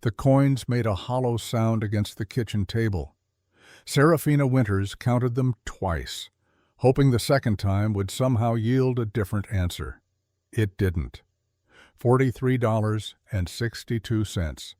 The coins made a hollow sound against the kitchen table. Serafina Winters counted them twice, hoping the second time would somehow yield a different answer. It didn't. $43.62.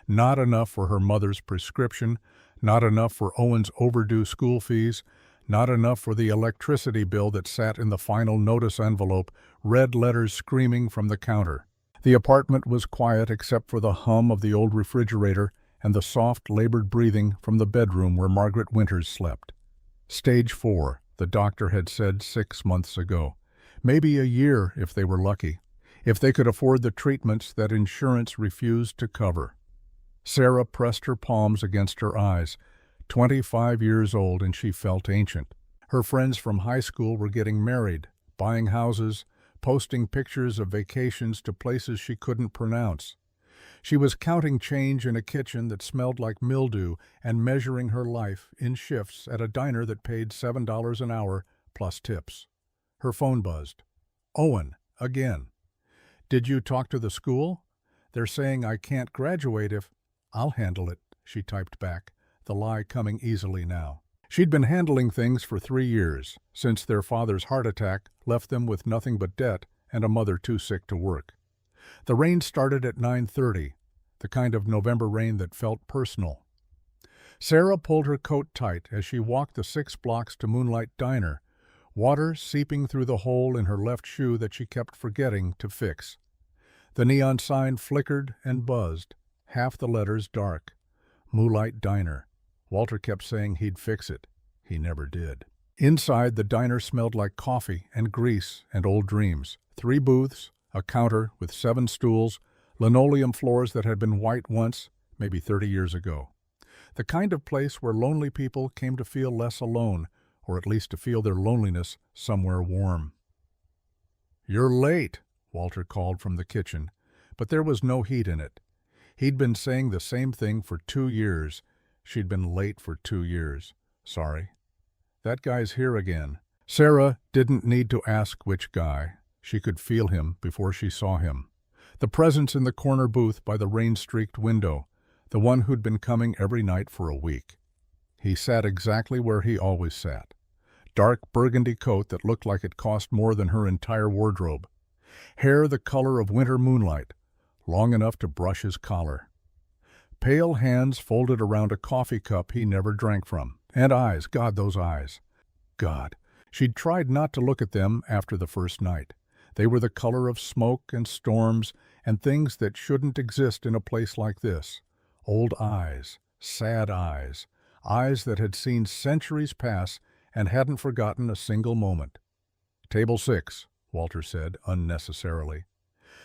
Not enough for her mother's prescription, not enough for Owen's overdue school fees, not enough for the electricity bill that sat in the final notice envelope, red letters screaming from the counter. The apartment was quiet except for the hum of the old refrigerator and the soft, labored breathing from the bedroom where Margaret Winters slept. Stage 4, the doctor had said 6 months ago. Maybe a year if they were lucky, if they could afford the treatments that insurance refused to cover. Sarah pressed her palms against her eyes. 25 years old, and she felt ancient. Her friends from high school were getting married, buying houses, posting pictures of vacations to places she couldn't pronounce. She was counting change in a kitchen that smelled like mildew and measuring her life in shifts at a diner that paid $7 an hour plus tips. Her phone buzzed. Owen, again. Did you talk to the school? They're saying I can't graduate if... I'll handle it, she typed back, the lie coming easily now. She'd been handling things for 3 years, since their father's heart attack left them with nothing but debt and a mother too sick to work. The rain started at 9:30, the kind of November rain that felt personal. Sarah pulled her coat tight as she walked the 6 blocks to Moonlight Diner, water seeping through the hole in her left shoe that she kept forgetting to fix. The neon sign flickered and buzzed, half the letters dark. Moonlight Diner. Walter kept saying he'd fix it. He never did. Inside, the diner smelled like coffee and grease and old dreams. 3 booths, a counter with 7 stools, linoleum floors that had been white once, maybe 30 years ago. The kind of place where lonely people came to feel less alone, or at least to feel their loneliness somewhere warm. "You're late," Walter called from the kitchen, but there was no heat in it. He'd been saying the same thing for 2 years. She'd been late for 2 years. Sorry. That guy's here again. Sarah didn't need to ask which guy. She could feel him before she saw him. The presence in the corner booth by the rain-streaked window, the one who'd been coming every night for a week. He sat exactly where he always sat. Dark burgundy coat that looked like it cost more than her entire wardrobe. Hair the color of winter moonlight, long enough to brush his collar. Pale hands folded around a coffee cup he never drank from. And eyes, God, those eyes. God, she'd tried not to look at them after the first night. They were the color of smoke and storms and things that shouldn't exist in a place like this. Old eyes, sad eyes, eyes that had seen centuries pass and hadn't forgotten a single moment. "Table 6, Walter said, unnecessarily.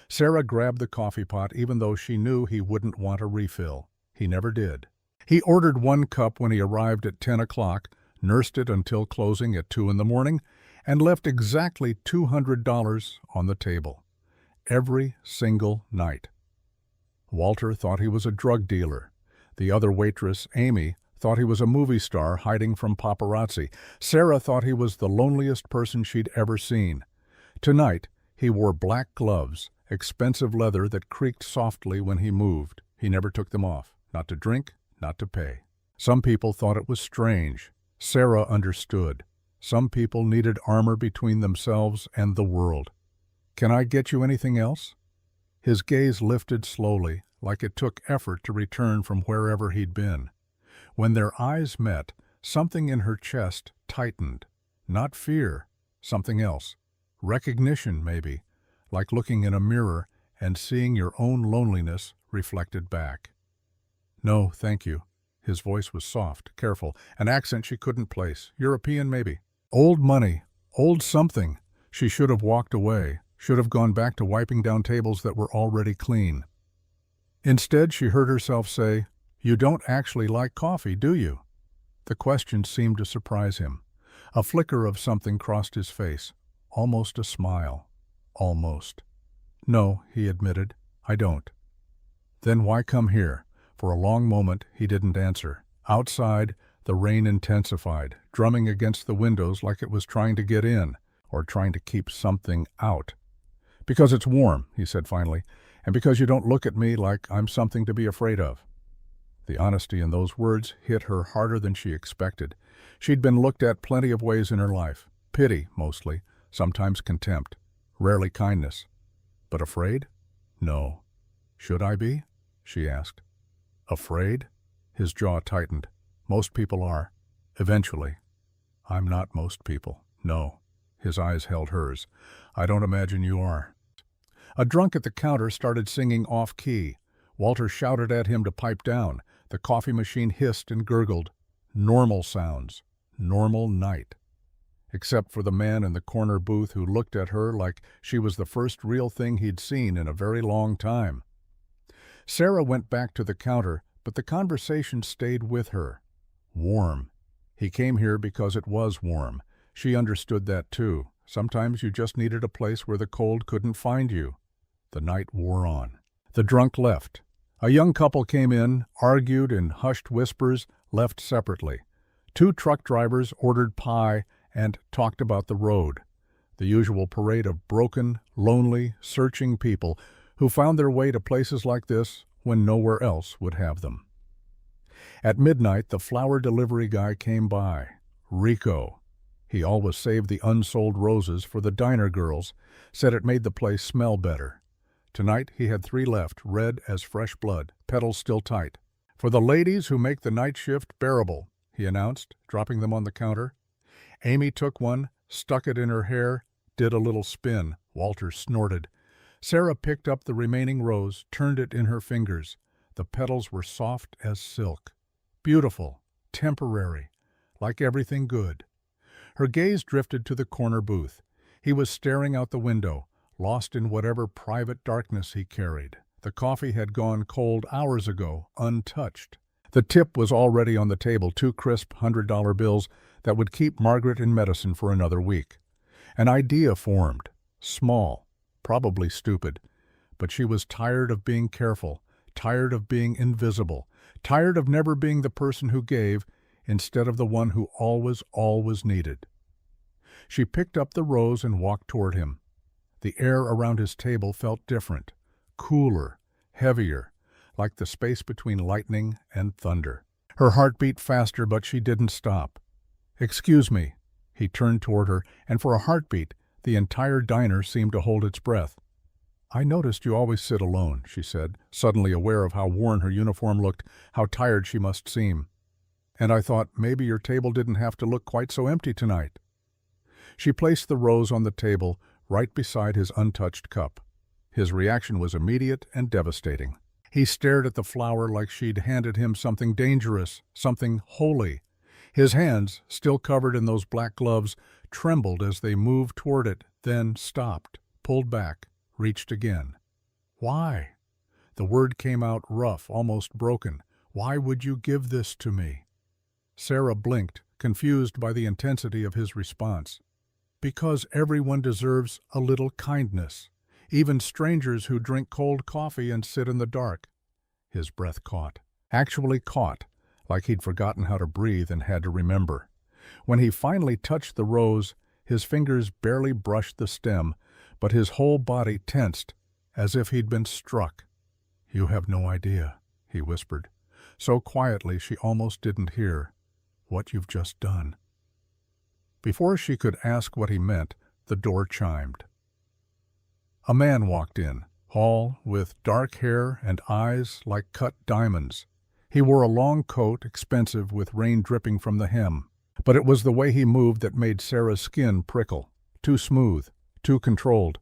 Sarah grabbed the coffee pot even though she knew he wouldn't want a refill. He never did. He ordered 1 cup when he arrived at 10 o'clock, nursed it until closing at 2 in the morning, and left exactly $200 on the table. Every single night. Walter thought he was a drug dealer. The other waitress, Amy, thought he was a movie star hiding from paparazzi. Sarah thought he was the loneliest person she'd ever seen. Tonight, he wore black gloves, expensive leather that creaked softly when he moved. He never took them off. Not to drink, not to pay. Some people thought it was strange. Sarah understood. Some people needed armor between themselves and the world. "Can I get you anything else?" His gaze lifted slowly, like it took effort to return from wherever he'd been. When their eyes met, something in her chest tightened. Not fear, something else. Recognition, maybe, like looking in a mirror and seeing your own loneliness reflected back. "No, thank you." His voice was soft, careful, an accent she couldn't place. European, maybe. Old money, old something. She should have walked away, should have gone back to wiping down tables that were already clean. Instead, she heard herself say, "You don't actually like coffee, do you?" The question seemed to surprise him. A flicker of something crossed his face, almost a smile. Almost. "No," he admitted, "I don't." "Then why come here?" For a long moment, he didn't answer. Outside, the rain intensified, drumming against the windows like it was trying to get in, or trying to keep something out. "Because it's warm," he said finally, And because you don't look at me like I'm something to be afraid of." The honesty in those words hit her harder than she expected. She'd been looked at plenty of ways in her life. Pity, mostly, sometimes contempt, rarely kindness. But afraid? No. "Should I be?" she asked. "Afraid?" His jaw tightened. "Most people are. Eventually." "I'm not most people. No." His eyes held hers. "I don't imagine you are." A drunk at the counter started singing off-key. Walter shouted at him to pipe down. The coffee machine hissed and gurgled. Normal sounds. Normal night. Except for the man in the corner booth who looked at her like she was the first real thing he'd seen in a very long time. Sarah went back to the counter, but the conversation stayed with her. Warm. He came here because it was warm. She understood that too. Sometimes you just needed a place where the cold couldn't find you. The night wore on. The drunk left. A young couple came in, argued in hushed whispers, left separately. 2 truck drivers ordered pie and talked about the road. The usual parade of broken, lonely, searching people who found their way to places like this when nowhere else would have them. At midnight, the flower delivery guy came by. Rico. He always saved the unsold roses for the diner girls, said it made the place smell better. Tonight he had 3 left, red as fresh blood, petals still tight. "For the ladies who make the night shift bearable," he announced, dropping them on the counter. Amy took one, stuck it in her hair, did a little spin. Walter snorted. Sarah picked up the remaining rose, turned it in her fingers. The petals were soft as silk. Beautiful, temporary, like everything good. Her gaze drifted to the corner booth. He was staring out the window, lost in whatever private darkness he carried. The coffee had gone cold hours ago, untouched. The tip was already on the table, 2 crisp $100 bills that would keep Margaret in medicine for another week. An idea formed, small, probably stupid, but she was tired of being careful, tired of being invisible, tired of never being the person who gave instead of the one who always needed. She picked up the rose and walked toward him. The air around his table felt different, cooler, heavier, like the space between lightning and thunder. Her heart beat faster, but she didn't stop. "Excuse me." He turned toward her, and for a heartbeat, the entire diner seemed to hold its breath. "I noticed you always sit alone," she said, suddenly aware of how worn her uniform looked, how tired she must seem. "And I thought maybe your table didn't have to look quite so empty tonight." She placed the rose on the table, right beside his untouched cup. His reaction was immediate and devastating. He stared at the flower like she'd handed him something dangerous, something holy. His hands, still covered in those black gloves, trembled as they moved toward it, then stopped, pulled back, reached again. "Why?" The word came out rough, almost broken. "Why would you give this to me?" Sarah blinked, confused by the intensity of his response. "Because everyone deserves a little kindness, even strangers who drink cold coffee and sit in the dark." His breath caught, actually caught, like he'd forgotten how to breathe and had to remember. When he finally touched the rose, his fingers barely brushed the stem, but his whole body tensed, as if he'd been struck. "You have no idea," he whispered, so quietly she almost didn't hear, "what you've just done." Before she could ask what he meant, the door chimed. A man walked in, tall, with dark hair and eyes like cut diamonds. He wore a long coat, expensive, with rain dripping from the hem. But it was the way he moved that made Sarah's skin prickle. Too smooth, too controlled,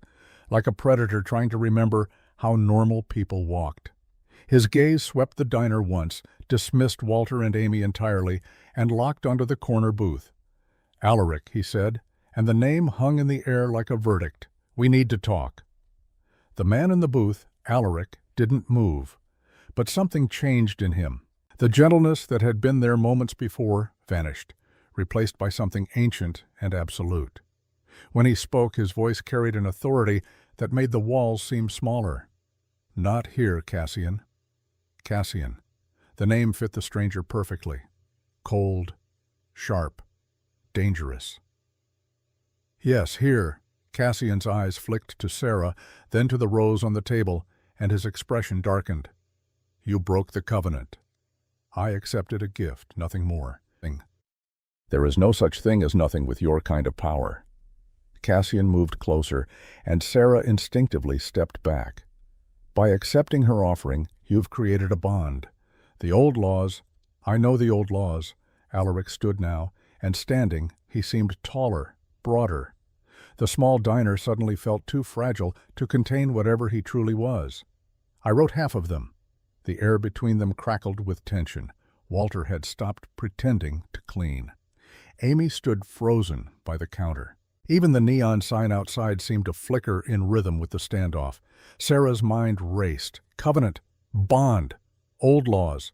like a predator trying to remember how normal people walked. His gaze swept the diner once, dismissed Walter and Amy entirely, and locked onto the corner booth. "Alaric," he said, and the name hung in the air like a verdict. "We need to talk." The man in the booth, Alaric, didn't move, but something changed in him. The gentleness that had been there moments before vanished, replaced by something ancient and absolute. When he spoke, his voice carried an authority that made the walls seem smaller. "Not here, Cassian." Cassian. The name fit the stranger perfectly. Cold, sharp, dangerous. "Yes, here." Cassian's eyes flicked to Sarah, then to the rose on the table, and his expression darkened. "You broke the covenant. I accepted a gift, nothing more." "There is no such thing as nothing with your kind of power." Cassian moved closer, and Sarah instinctively stepped back. "By accepting her offering, you've created a bond. The old laws—" "I know the old laws." Alaric stood now, and standing, he seemed taller, broader. The small diner suddenly felt too fragile to contain whatever he truly was. "I wrote half of them." The air between them crackled with tension. Walter had stopped pretending to clean. Amy stood frozen by the counter. Even the neon sign outside seemed to flicker in rhythm with the standoff. Sarah's mind raced. Covenant, bond, old laws.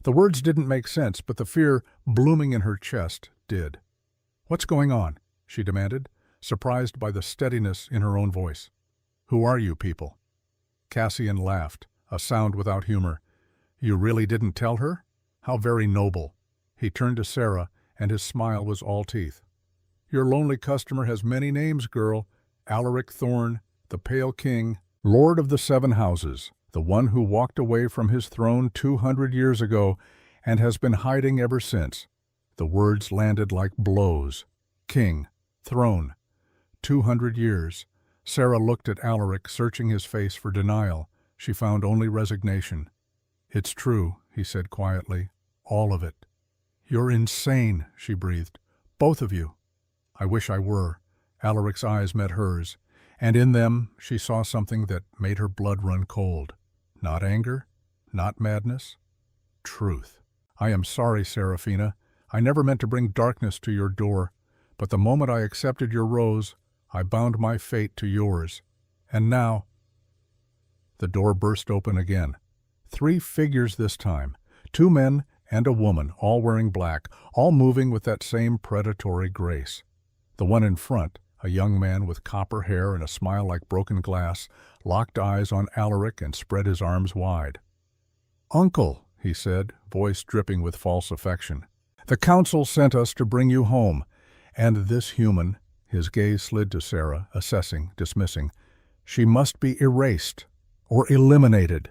The words didn't make sense, but the fear blooming in her chest did. "What's going on?" she demanded, surprised by the steadiness in her own voice. "Who are you people?" Cassian laughed, a sound without humor. "You really didn't tell her? How very noble." He turned to Sarah, and his smile was all teeth. "Your lonely customer has many names, girl. Alaric Thorn, the Pale King, Lord of the Seven Houses, the one who walked away from his throne 200 years ago and has been hiding ever since." The words landed like blows. King, throne, 200 years. Sarah looked at Alaric, searching his face for denial. She found only resignation. "It's true," he said quietly. "All of it." "You're insane," she breathed. "Both of you." "I wish I were." Alaric's eyes met hers, and in them she saw something that made her blood run cold. Not anger, not madness. Truth. "I am sorry, Seraphina. I never meant to bring darkness to your door, but the moment I accepted your rose, I bound my fate to yours. And now—" The door burst open again. 3 figures this time, 2 men and a woman, all wearing black, all moving with that same predatory grace. The one in front, a young man with copper hair and a smile like broken glass, locked eyes on Alaric and spread his arms wide. "Uncle," he said, voice dripping with false affection, "the council sent us to bring you home, and this human—" his gaze slid to Sarah, assessing, dismissing. "She must be erased, or eliminated."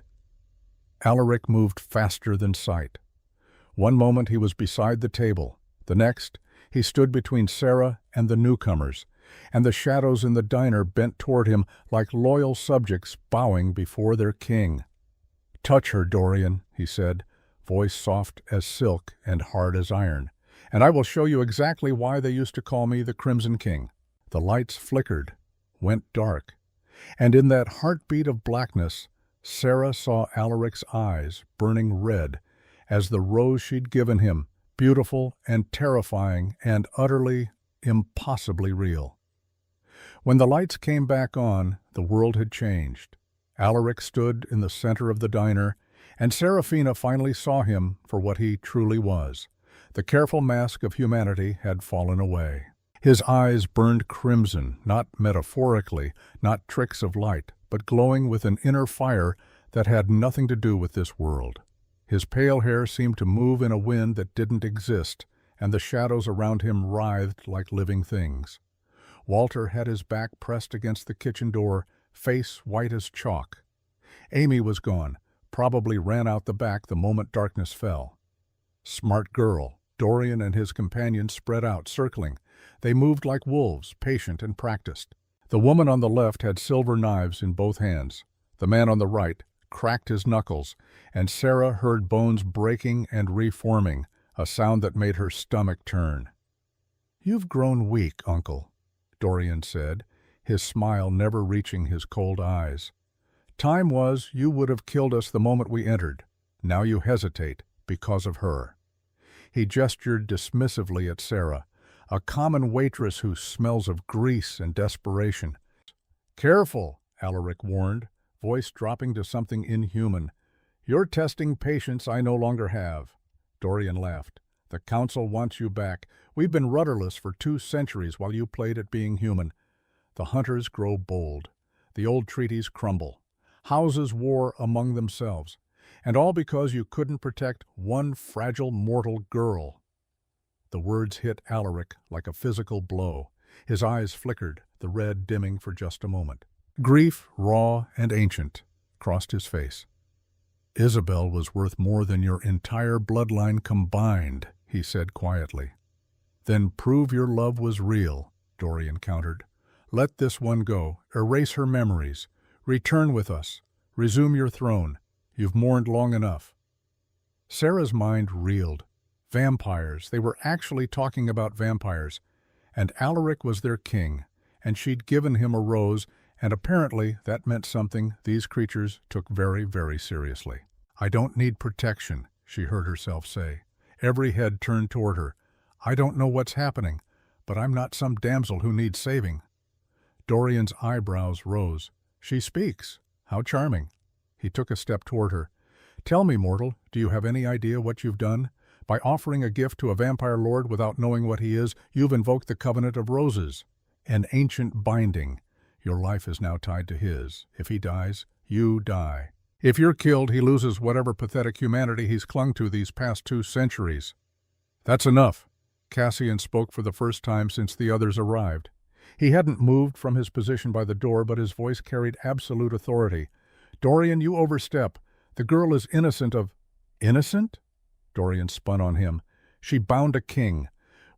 Alaric moved faster than sight. One moment he was beside the table. The next, he stood between Sarah and the newcomers, and the shadows in the diner bent toward him like loyal subjects bowing before their king. "Touch her, Dorian," he said, voice soft as silk and hard as iron, "and I will show you exactly why they used to call me the Crimson King." The lights flickered, went dark, and in that heartbeat of blackness, Sarah saw Alaric's eyes burning red as the rose she'd given him, beautiful and terrifying and utterly, impossibly real. When the lights came back on, the world had changed. Alaric stood in the center of the diner, and Seraphina finally saw him for what he truly was. The careful mask of humanity had fallen away. His eyes burned crimson, not metaphorically, not tricks of light, but glowing with an inner fire that had nothing to do with this world. His pale hair seemed to move in a wind that didn't exist, and the shadows around him writhed like living things. Walter had his back pressed against the kitchen door, face white as chalk. Amy was gone, probably ran out the back the moment darkness fell. Smart girl. Dorian and his companions spread out, circling. They moved like wolves, patient and practiced. The woman on the left had silver knives in both hands. The man on the right cracked his knuckles, and Sarah heard bones breaking and reforming, a sound that made her stomach turn. "You've grown weak, Uncle," Dorian said, his smile never reaching his cold eyes. "Time was you would have killed us the moment we entered. Now you hesitate because of her." He gestured dismissively at Sarah, a common waitress who smells of grease and desperation. "Careful," Alaric warned, voice dropping to something inhuman. "You're testing patience I no longer have." Dorian laughed. "The council wants you back. We've been rudderless for 2 centuries while you played at being human. The hunters grow bold. The old treaties crumble. Houses war among themselves. And all because you couldn't protect one fragile mortal girl." The words hit Alaric like a physical blow. His eyes flickered, the red dimming for just a moment. Grief, raw and ancient. crossed his face. "Isabel was worth more than your entire bloodline combined," he said quietly. "Then prove your love was real," Dorian countered. "Let this one go. Erase her memories. Return with us. Resume your throne. You've mourned long enough." Sarah's mind reeled. Vampires. They were actually talking about vampires. And Alaric was their king, and she'd given him a rose, and apparently that meant something these creatures took very, very seriously. "I don't need protection," she heard herself say. Every head turned toward her. "I don't know what's happening, but I'm not some damsel who needs saving." Dorian's eyebrows rose. "She speaks. How charming." He took a step toward her. "Tell me, mortal, do you have any idea what you've done? By offering a gift to a vampire lord without knowing what he is, you've invoked the Covenant of Roses, an ancient binding. Your life is now tied to his. If he dies, you die. If you're killed, he loses whatever pathetic humanity he's clung to these past 2 centuries. "That's enough." Cassian spoke for the first time since the others arrived. He hadn't moved from his position by the door, but his voice carried absolute authority. "Dorian, you overstep. The girl is innocent of—" "Innocent?" Dorian spun on him. "She bound a king.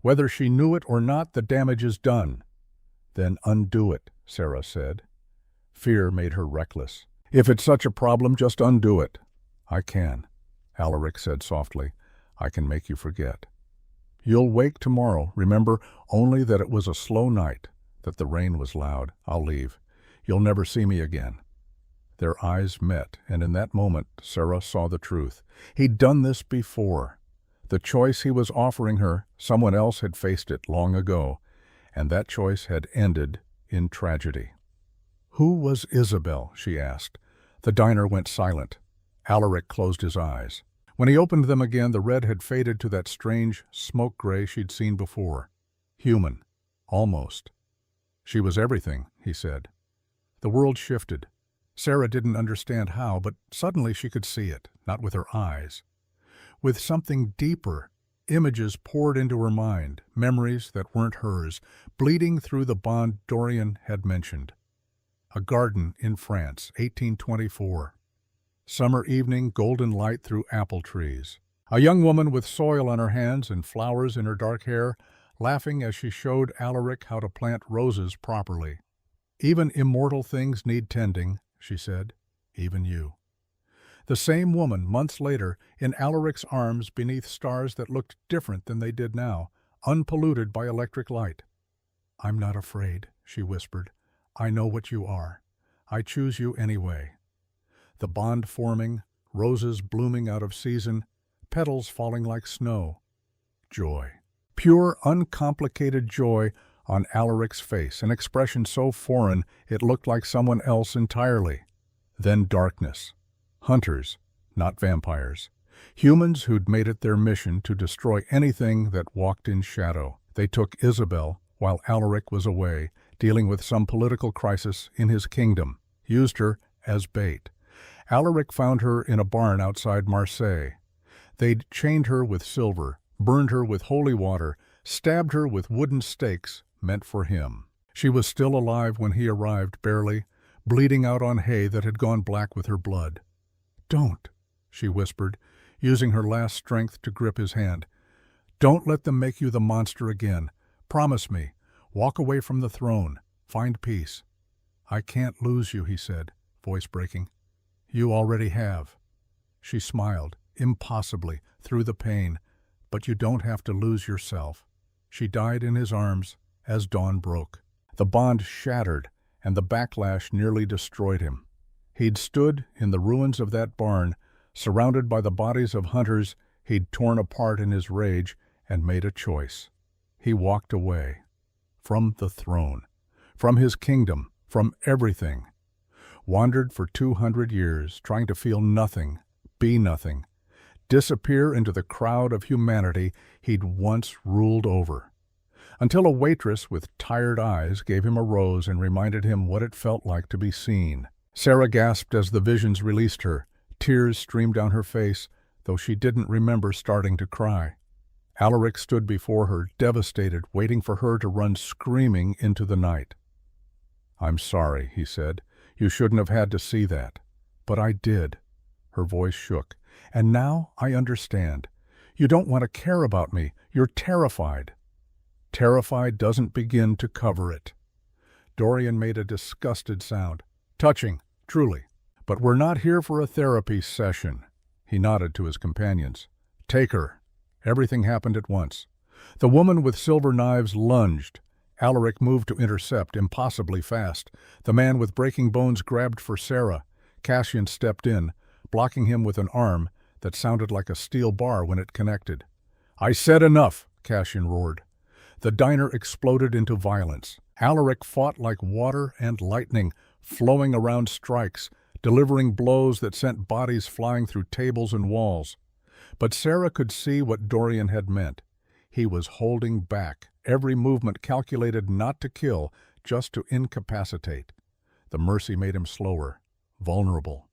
Whether she knew it or not, the damage is done." "Then undo it," Sarah said. Fear made her reckless. "If it's such a problem, just undo it." "I can," Alaric said softly. "I can make you forget. You'll wake tomorrow. Remember only that it was a slow night, that the rain was loud. I'll leave. You'll never see me again." Their eyes met, and in that moment Sarah saw the truth. He'd done this before. The choice he was offering her, someone else had faced it long ago, and that choice had ended in tragedy. "Who was Isabel?" she asked. The diner went silent. Alaric closed his eyes. When he opened them again, the red had faded to that strange smoke gray she'd seen before. Human. Almost. "She was everything," he said. The world shifted. Sarah didn't understand how, but suddenly she could see it, not with her eyes. With something deeper, images poured into her mind, memories that weren't hers, bleeding through the bond Dorian had mentioned. A garden in France, 1824. Summer evening, golden light through apple trees. A young woman with soil on her hands and flowers in her dark hair, laughing as she showed Alaric how to plant roses properly. "Even immortal things need tending," she said. "Even you." The same woman, months later, in Alaric's arms beneath stars that looked different than they did now, unpolluted by electric light. "I'm not afraid," she whispered. "I know what you are. I choose you anyway." The bond forming, roses blooming out of season, petals falling like snow. Joy. Pure, uncomplicated joy on Alaric's face, an expression so foreign it looked like someone else entirely. Then darkness. Hunters, not vampires. Humans who'd made it their mission to destroy anything that walked in shadow. They took Isabel while Alaric was away, dealing with some political crisis in his kingdom. Used her as bait. Alaric found her in a barn outside Marseille. They'd chained her with silver, burned her with holy water, stabbed her with wooden stakes meant for him. She was still alive when he arrived, barely, bleeding out on hay that had gone black with her blood. "Don't," she whispered, using her last strength to grip his hand. "Don't let them make you the monster again. Promise me. Walk away from the throne. Find peace." "I can't lose you," he said, voice breaking. "You already have." She smiled, impossibly, through the pain. "But you don't have to lose yourself." She died in his arms as dawn broke. The bond shattered, and the backlash nearly destroyed him. He'd stood in the ruins of that barn, surrounded by the bodies of hunters he'd torn apart in his rage, and made a choice. He walked away. From the throne. From his kingdom. From everything. Wandered for 200 years, trying to feel nothing, be nothing. Disappear into the crowd of humanity he'd once ruled over. Until a waitress with tired eyes gave him a rose and reminded him what it felt like to be seen. Sarah gasped as the visions released her. Tears streamed down her face, though she didn't remember starting to cry. Alaric stood before her, devastated, waiting for her to run screaming into the night. "I'm sorry," he said. "You shouldn't have had to see that. But I did." Her voice shook. "And now I understand. You don't want to care about me. You're terrified." "Terrified doesn't begin to cover it." Dorian made a disgusted sound. "Touching, truly. But we're not here for a therapy session." He nodded to his companions. "Take her." Everything happened at once. The woman with silver knives lunged. Alaric moved to intercept, impossibly fast. The man with breaking bones grabbed for Sarah. Cassian stepped in, blocking him with an arm that sounded like a steel bar when it connected. "I said enough," Cassian roared. The diner exploded into violence. Alaric fought like water and lightning, flowing around strikes, delivering blows that sent bodies flying through tables and walls. But Sarah could see what Dorian had meant. He was holding back, every movement calculated not to kill, just to incapacitate. The mercy made him slower, vulnerable.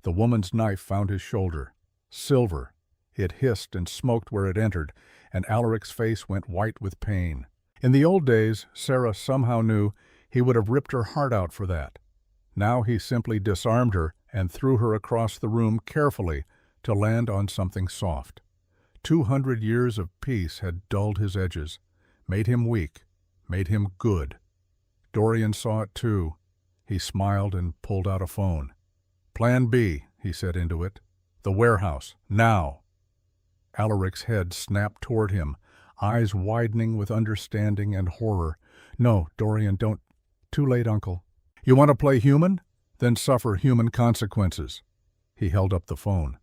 The woman's knife found his shoulder. Silver. It hissed and smoked where it entered, and Alaric's face went white with pain. In the old days, Sarah somehow knew he would have ripped her heart out for that. Now he simply disarmed her and threw her across the room carefully to land on something soft. 200 years of peace had dulled his edges, made him weak, made him good. Dorian saw it too. He smiled and pulled out a phone. "Plan B," he said into it. "The warehouse, now." Alaric's head snapped toward him, eyes widening with understanding and horror. "No, Dorian, don't. Too late, Uncle." "You want to play human? Then suffer human consequences." He held up the phone.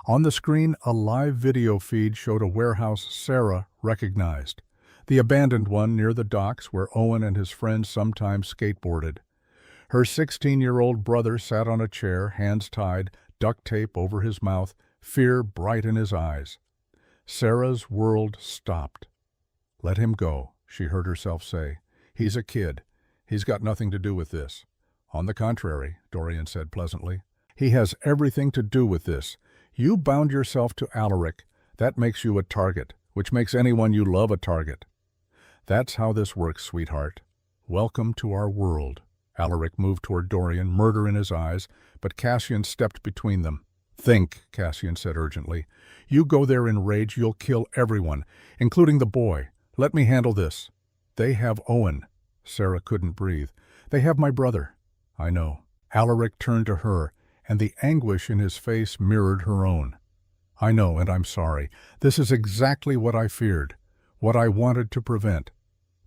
On the screen, a live video feed showed a warehouse Sarah recognized. The abandoned one near the docks where Owen and his friends sometimes skateboarded. Her 16-year-old brother sat on a chair, hands tied, duct tape over his mouth, fear bright in his eyes. Sarah's world stopped. "Let him go," she heard herself say. "He's a kid. He's got nothing to do with this." "On the contrary," Dorian said pleasantly. "He has everything to do with this. You bound yourself to Alaric. That makes you a target, which makes anyone you love a target. That's how this works, sweetheart. Welcome to our world." Alaric moved toward Dorian, murder in his eyes, but Cassian stepped between them. "Think," Cassian said urgently. "You go there in rage, you'll kill everyone, including the boy. Let me handle this." "They have Owen." Sarah couldn't breathe. "They have my brother." "I know." Alaric turned to her, and the anguish in his face mirrored her own. "I know, and I'm sorry. This is exactly what I feared, what I wanted to prevent.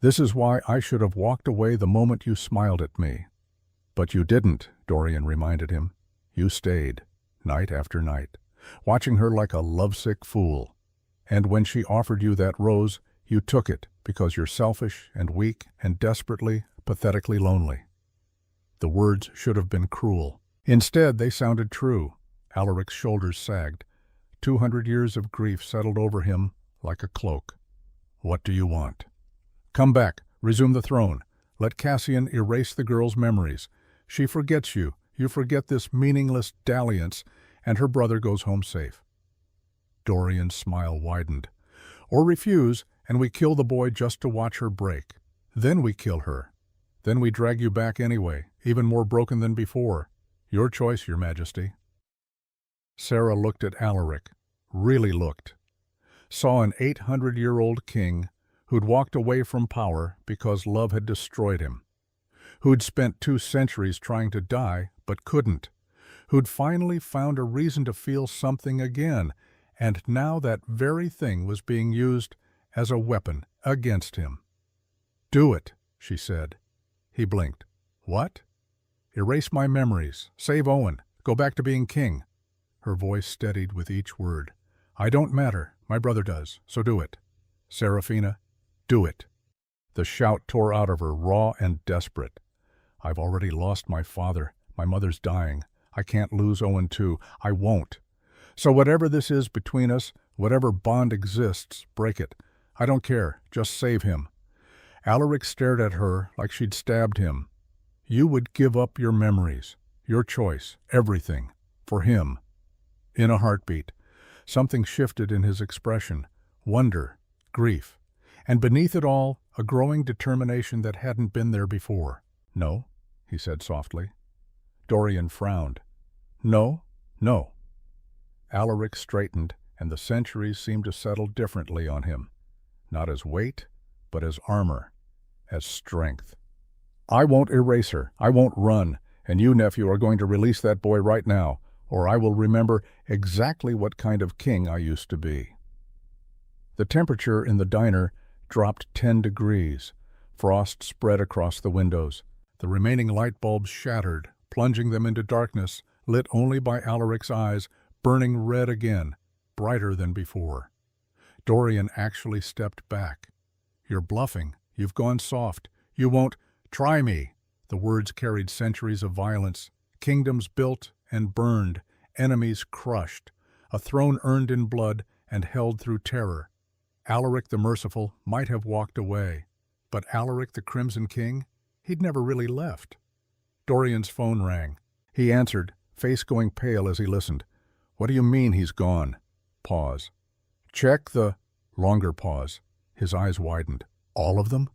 This is why I should have walked away the moment you smiled at me." "But you didn't," Dorian reminded him. "You stayed, night after night, watching her like a lovesick fool. And when she offered you that rose, you took it because you're selfish and weak and desperately, pathetically lonely." The words should have been cruel. Instead, they sounded true. Alaric's shoulders sagged. 200 years of grief settled over him like a cloak. "What do you want?" "Come back. Resume the throne. Let Cassian erase the girl's memories. She forgets you. You forget this meaningless dalliance, and her brother goes home safe." Dorian's smile widened. "Or refuse, and we kill the boy just to watch her break. Then we kill her. Then we drag you back anyway, even more broken than before. Your choice, Your Majesty." Sarah looked at Alaric, really looked. Saw an 800-year-old king who'd walked away from power because love had destroyed him. Who'd spent 2 centuries trying to die, but couldn't. Who'd finally found a reason to feel something again, and now that very thing was being used as a weapon against him. "Do it," she said. He blinked. "What?" "Erase my memories. Save Owen. Go back to being king." Her voice steadied with each word. "I don't matter. My brother does. So do it. Seraphina, do it." The shout tore out of her, raw and desperate. "I've already lost my father. My mother's dying. I can't lose Owen too. I won't. So whatever this is between us, whatever bond exists, break it. I don't care. Just save him." Alaric stared at her like she'd stabbed him. "You would give up your memories, your choice, everything, for him." In a heartbeat, something shifted in his expression, wonder, grief, and beneath it all, a growing determination that hadn't been there before. "No," he said softly. Dorian frowned. No, no. Alaric straightened, and the centuries seemed to settle differently on him, not as weight, but as armor, as strength. I won't erase her, I won't run, and you, nephew, are going to release that boy right now, or I will remember exactly what kind of king I used to be. The temperature in the diner dropped 10 degrees. Frost spread across the windows. The remaining light bulbs shattered, plunging them into darkness, lit only by Alaric's eyes, burning red again, brighter than before. Dorian actually stepped back. You're bluffing. You've gone soft. You won't. Try me. The words carried centuries of violence. Kingdoms built and burned, enemies crushed, a throne earned in blood and held through terror. Alaric the Merciful might have walked away, but Alaric the Crimson King, he'd never really left. Dorian's phone rang. He answered, face going pale as he listened. What do you mean he's gone? Pause. Check the... Longer pause. His eyes widened. All of them?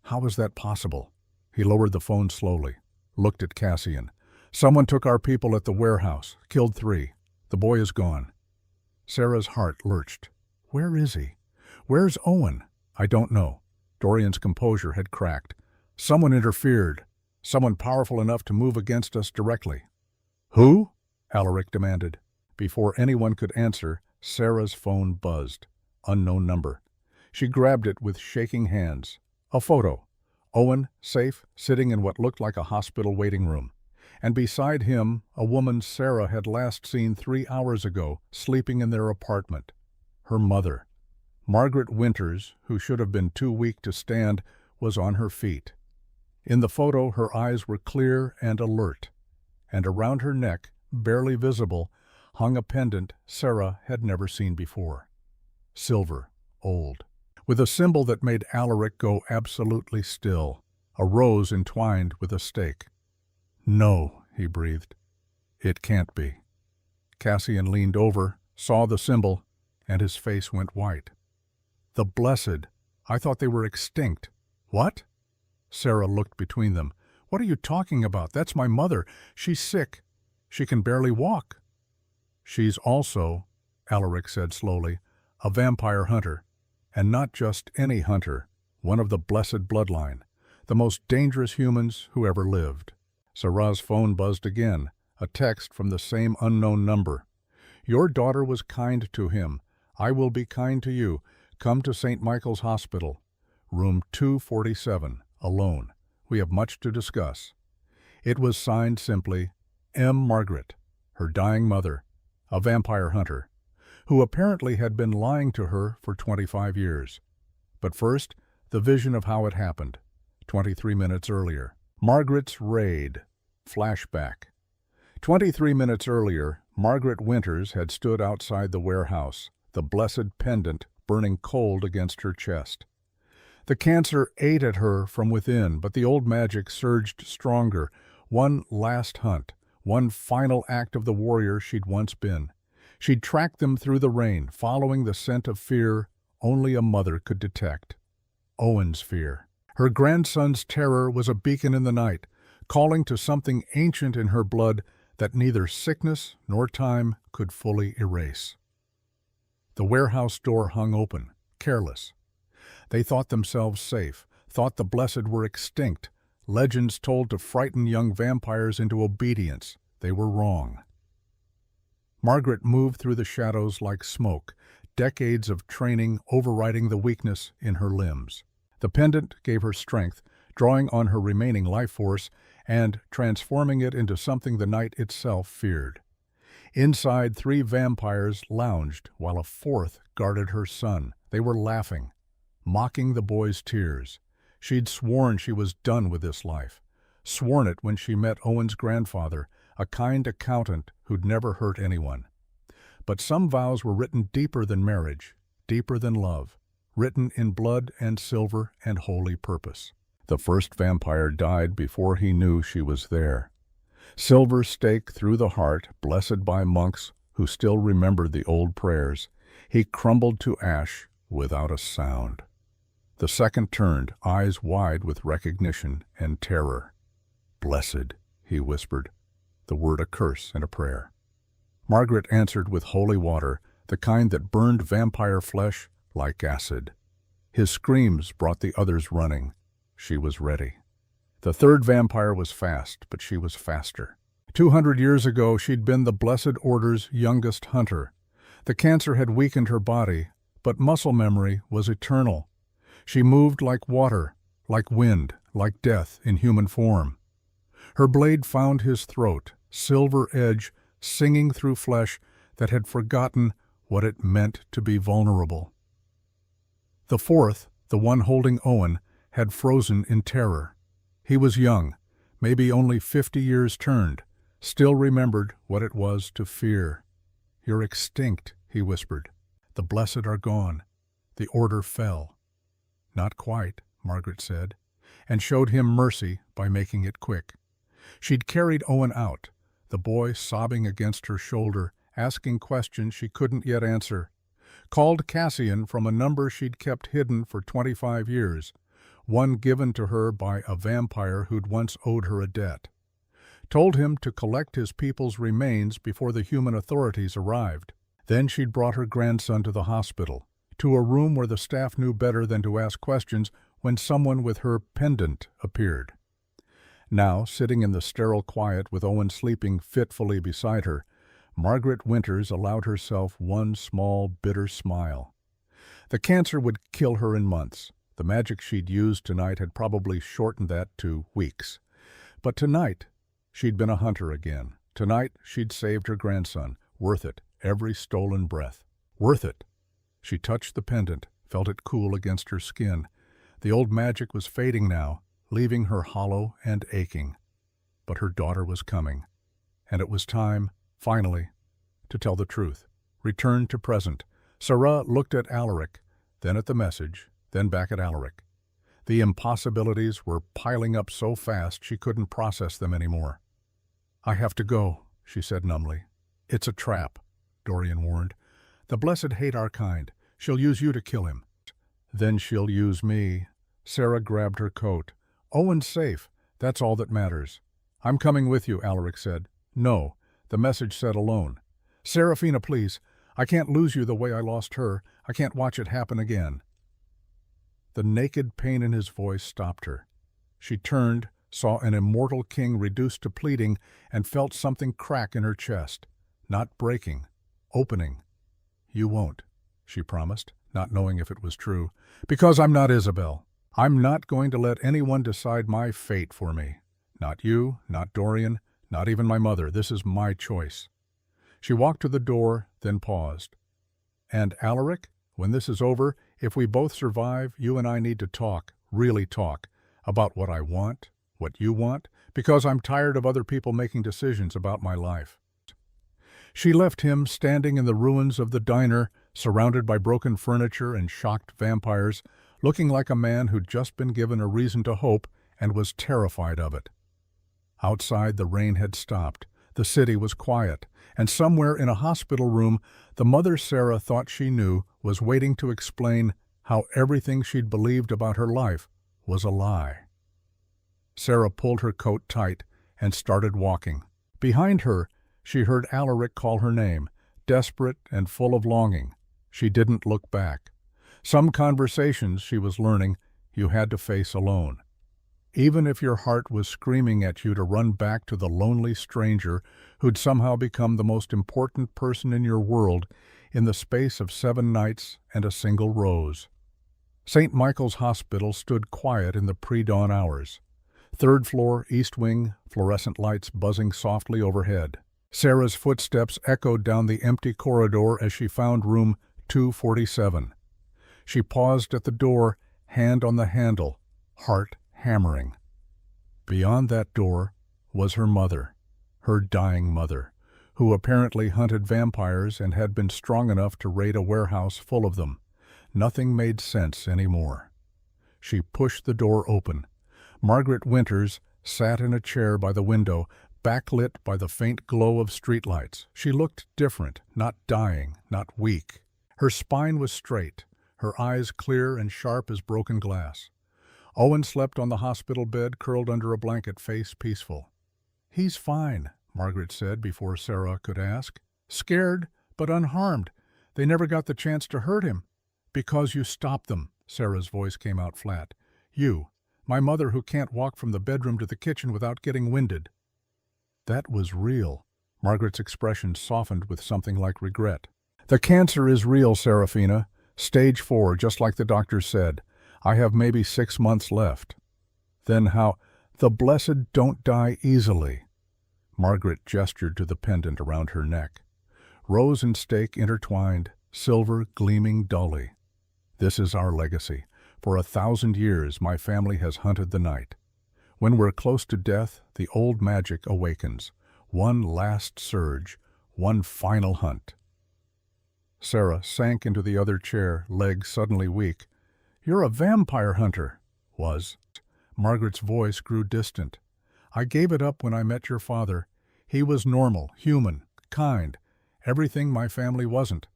How is that possible? He lowered the phone slowly, looked at Cassian. Someone took our people at the warehouse, killed 3. The boy is gone. Sarah's heart lurched. Where is he? Where's Owen? I don't know. Dorian's composure had cracked. Someone interfered. Someone powerful enough to move against us directly. Who? Alaric demanded. Before anyone could answer, Sarah's phone buzzed. Unknown number. She grabbed it with shaking hands. A photo. Owen, safe, sitting in what looked like a hospital waiting room. And beside him, a woman Sarah had last seen 3 hours ago, sleeping in their apartment. Her mother. Margaret Winters, who should have been too weak to stand, was on her feet. In the photo, her eyes were clear and alert, and around her neck, barely visible, hung a pendant Sarah had never seen before. Silver, old, with a symbol that made Alaric go absolutely still, a rose entwined with a stake. No, he breathed. It can't be. Cassian leaned over, saw the symbol, and his face went white. The blessed. I thought they were extinct. What? Sarah looked between them. What are you talking about? That's my mother. She's sick. She can barely walk. She's also, Alaric said slowly, a vampire hunter. And not just any hunter, one of the blessed bloodline, the most dangerous humans who ever lived. Sarah's phone buzzed again, a text from the same unknown number. Your daughter was kind to him. I will be kind to you. Come to St. Michael's Hospital. Room 247, alone. We have much to discuss. It was signed simply, M. Margaret, her dying mother, a vampire hunter, who apparently had been lying to her for 25 years. But first, the vision of how it happened, 23 minutes earlier. Margaret's raid. Flashback. 23 minutes earlier, Margaret Winters had stood outside the warehouse, the blessed pendant burning cold against her chest. The cancer ate at her from within, but the old magic surged stronger. One last hunt, one final act of the warrior she'd once been. She'd tracked them through the rain, following the scent of fear only a mother could detect. Owen's fear. Her grandson's terror was a beacon in the night, calling to something ancient in her blood that neither sickness nor time could fully erase. The warehouse door hung open, careless. They thought themselves safe, thought the blessed were extinct, legends told to frighten young vampires into obedience. They were wrong. Margaret moved through the shadows like smoke, decades of training overriding the weakness in her limbs. The pendant gave her strength, drawing on her remaining life force and transforming it into something the night itself feared. Inside, 3 vampires lounged while a 4th guarded her son. They were laughing, mocking the boy's tears. She'd sworn she was done with this life, sworn it when she met Owen's grandfather, a kind accountant who'd never hurt anyone. But some vows were written deeper than marriage, deeper than love, written in blood and silver and holy purpose. The first vampire died before he knew she was there. Silver stake through the heart, blessed by monks who still remembered the old prayers, he crumbled to ash without a sound. The second turned, eyes wide with recognition and terror. Blessed, he whispered, the word a curse and a prayer. Margaret answered with holy water, the kind that burned vampire flesh like acid. His screams brought the others running. She was ready. The third vampire was fast, but she was faster. 200 years ago, she'd been the Blessed Order's youngest hunter. The cancer had weakened her body, but muscle memory was eternal. She moved like water, like wind, like death in human form. Her blade found his throat, silver edge singing through flesh that had forgotten what it meant to be vulnerable. The fourth, the one holding Owen, had frozen in terror. He was young, maybe only 50 years turned, still remembered what it was to fear. "You're extinct," he whispered. "The blessed are gone." The order fell. "Not quite," Margaret said, and showed him mercy by making it quick. She'd carried Owen out, the boy sobbing against her shoulder, asking questions she couldn't yet answer. Called Cassian from a number she'd kept hidden for 25 years, one given to her by a vampire who'd once owed her a debt. Told him to collect his people's remains before the human authorities arrived. Then she'd brought her grandson to the hospital, to a room where the staff knew better than to ask questions when someone with her pendant appeared. Now, sitting in the sterile quiet with Owen sleeping fitfully beside her, Margaret Winters allowed herself one small, bitter smile. The cancer would kill her in months. The magic she'd used tonight had probably shortened that to weeks. But tonight, she'd been a hunter again. Tonight, she'd saved her grandson. Worth it, every stolen breath. Worth it. She touched the pendant, felt it cool against her skin. The old magic was fading now, leaving her hollow and aching. But her daughter was coming. And it was time, finally, to tell the truth. Return to present. Sarah looked at Alaric, then at the message, then back at Alaric. The impossibilities were piling up so fast she couldn't process them anymore. "I have to go," she said numbly. "It's a trap," Dorian warned. "The blessed hate our kind. She'll use you to kill him." "Then she'll use me." Sarah grabbed her coat. "Owen's safe. That's all that matters." "I'm coming with you," Alaric said. "No," the message said alone. "Seraphina, please. I can't lose you the way I lost her. I can't watch it happen again." The naked pain in his voice stopped her. She turned, saw an immortal king reduced to pleading, and felt something crack in her chest. Not breaking, opening. "You won't," she promised, not knowing if it was true. "Because I'm not Isabel. I'm not going to let anyone decide my fate for me. Not you, not Dorian, not even my mother. This is my choice." She walked to the door, then paused. "And Alaric, when this is over, if we both survive, you and I need to talk, really talk, about what I want, what you want, because I'm tired of other people making decisions about my life." She left him standing in the ruins of the diner, surrounded by broken furniture and shocked vampires, looking like a man who'd just been given a reason to hope and was terrified of it. Outside, the rain had stopped. The city was quiet, and somewhere in a hospital room, the mother Sarah thought she knew was waiting to explain how everything she'd believed about her life was a lie. Sarah pulled her coat tight and started walking. Behind her, she heard Alaric call her name, desperate and full of longing. She didn't look back. Some conversations, she was learning, you had to face alone. Even if your heart was screaming at you to run back to the lonely stranger who'd somehow become the most important person in your world in the space of 7 nights and a single rose. St. Michael's Hospital stood quiet in the pre-dawn hours. 3rd floor, east wing, fluorescent lights buzzing softly overhead. Sarah's footsteps echoed down the empty corridor as she found room 247. She paused at the door, hand on the handle, heart hammering. Beyond that door was her mother, her dying mother, who apparently hunted vampires and had been strong enough to raid a warehouse full of them. Nothing made sense anymore. She pushed the door open. Margaret Winters sat in a chair by the window, backlit by the faint glow of streetlights. She looked different, not dying, not weak. Her spine was straight, her eyes clear and sharp as broken glass. Owen slept on the hospital bed, curled under a blanket, face peaceful. "He's fine," Margaret said before Sarah could ask. Scared, but unharmed. They never got the chance to hurt him. Because you stopped them, Sarah's voice came out flat. You, my mother who can't walk from the bedroom to the kitchen without getting winded. That was real. Margaret's expression softened with something like regret. The cancer is real, Serafina. Stage 4, just like the doctor said. I have maybe 6 months left. Then how? The blessed don't die easily. Margaret gestured to the pendant around her neck. Rose and stake intertwined, silver gleaming dully. This is our legacy. For 1,000 years my family has hunted the night. When we're close to death, the old magic awakens. One last surge, one final hunt. Sarah sank into the other chair, legs suddenly weak. You're a vampire hunter, was. Margaret's voice grew distant. I gave it up when I met your father. He was normal, human, kind. Everything my family wasn't.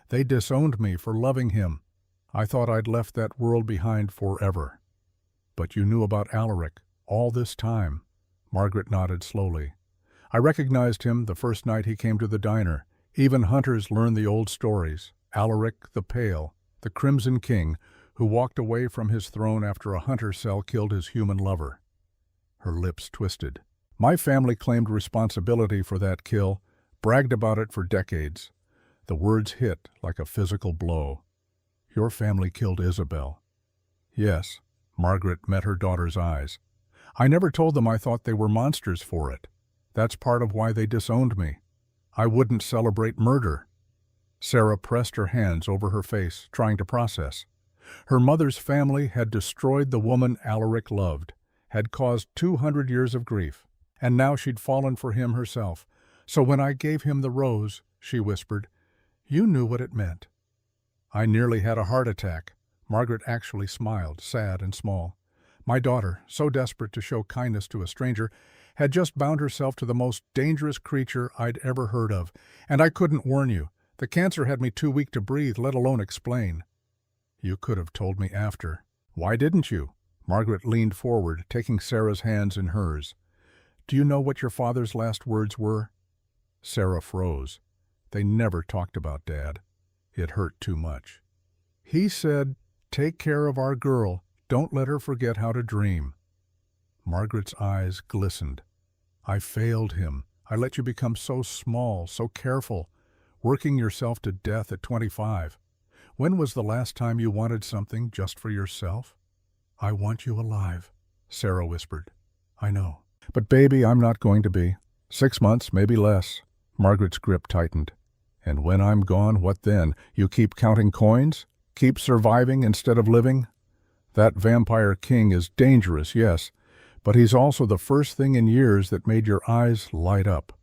They disowned me for loving him. I thought I'd left that world behind forever. But you knew about Alaric all this time. Margaret nodded slowly. I recognized him the first night he came to the diner. Even hunters learn the old stories. Alaric the Pale, the Crimson King, who walked away from his throne after a hunter cell killed his human lover. Her lips twisted. My family claimed responsibility for that kill, bragged about it for decades. The words hit like a physical blow. Your family killed Isabel. Yes, Margaret met her daughter's eyes. I never told them I thought they were monsters for it. That's part of why they disowned me. I wouldn't celebrate murder. Sarah pressed her hands over her face, trying to process. Her mother's family had destroyed the woman Alaric loved, had caused 200 years of grief, and now she'd fallen for him herself. So when I gave him the rose, she whispered, you knew what it meant. I nearly had a heart attack. Margaret actually smiled, sad and small. My daughter, so desperate to show kindness to a stranger, had just bound herself to the most dangerous creature I'd ever heard of, and I couldn't warn you. The cancer had me too weak to breathe, let alone explain. You could have told me after. Why didn't you? Margaret leaned forward, taking Sarah's hands in hers. Do you know what your father's last words were? Sarah froze. They never talked about Dad. It hurt too much. He said, take care of our girl. Don't let her forget how to dream. Margaret's eyes glistened. I failed him. I let you become so small, so careful, working yourself to death at 25. When was the last time you wanted something just for yourself? I want you alive, Sarah whispered. I know. But baby, I'm not going to be. 6 months, maybe less. Margaret's grip tightened. And when I'm gone, what then? You keep counting coins? Keep surviving instead of living? That vampire king is dangerous, yes, but he's also the first thing in years that made your eyes light up.